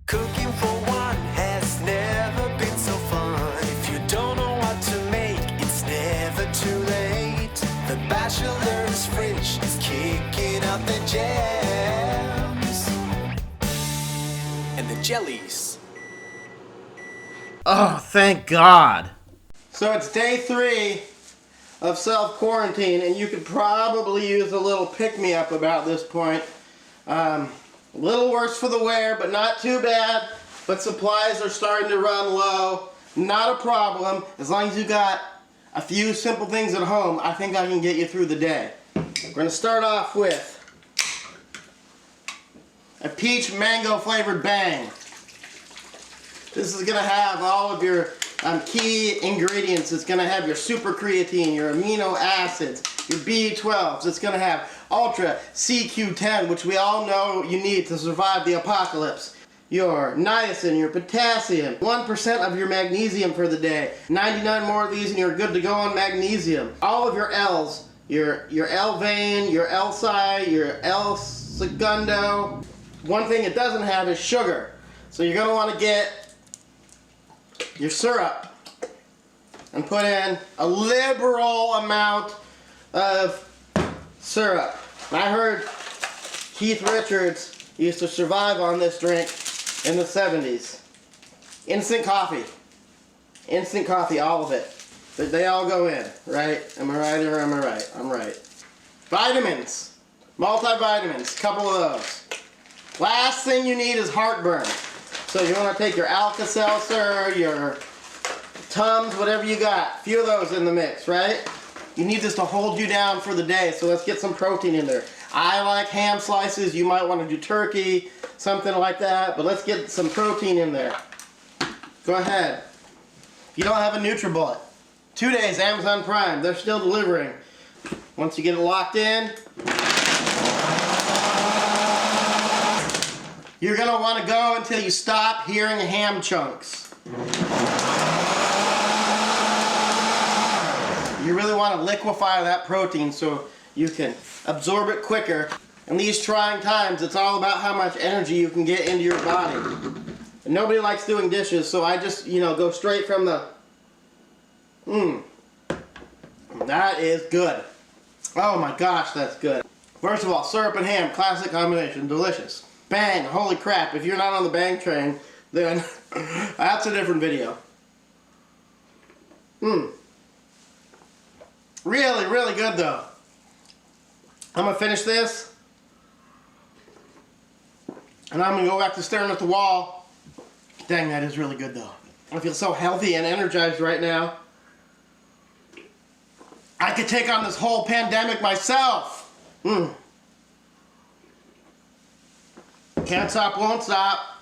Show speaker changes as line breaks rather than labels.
Cooking for one has never been so fun. If you don't know what to make, it's never too late. The Bachelor's fridge is kicking out the jams and the jellies.
Oh, thank God.
So it's day 3 of self-quarantine, and you could probably use a little pick-me-up about this point. A little worse for the wear, but not too bad. But supplies are starting to run low. Not a problem. As long as you got a few simple things at home, I think I can get you through the day. We're going to start off with a peach mango flavored bang. This is going to have all of your key ingredients. It's going to have your super creatine, your amino acids, your B12s. It's going to have ultra CQ10, which we all know you need to survive the apocalypse. Your niacin, your potassium, 1% of your magnesium for the day. 99 more of these and you're good to go on magnesium. All of your L's, your L-vein, your L-si, your L-segundo. One thing it doesn't have is sugar. So you're going to want to get your syrup and put in a liberal amount of syrup. I heard Keith Richards used to survive on this drink in the 70s. Instant coffee, all of it. They all go in, right? Am I right or am I right? I'm right. Vitamins, multivitamins, couple of those. Last thing you need is heartburn. So you want to take your Alka-Seltzer, your Tums, whatever you got. A few of those in the mix, right? You need this to hold you down for the day, so let's get some protein in there. I like ham slices. You might want to do turkey, something like that, but let's get some protein in there. Go ahead. If you don't have a NutriBullet, 2 days, Amazon Prime. They're still delivering. Once you get it locked in, you're going to want to go until you stop hearing ham chunks. You really want to liquefy that protein so you can absorb it quicker. In these trying times, it's all about how much energy you can get into your body. And nobody likes doing dishes, so I just, go straight from the... That is good. Oh my gosh, that's good. First of all, syrup and ham, classic combination, delicious. Bang, holy crap, if you're not on the bang train, then that's a different video. Really, really good though. I'm going to finish this, and I'm going to go back to staring at the wall. Dang, that is really good though. I feel so healthy and energized right now. I could take on this whole pandemic myself. Can't stop, won't stop.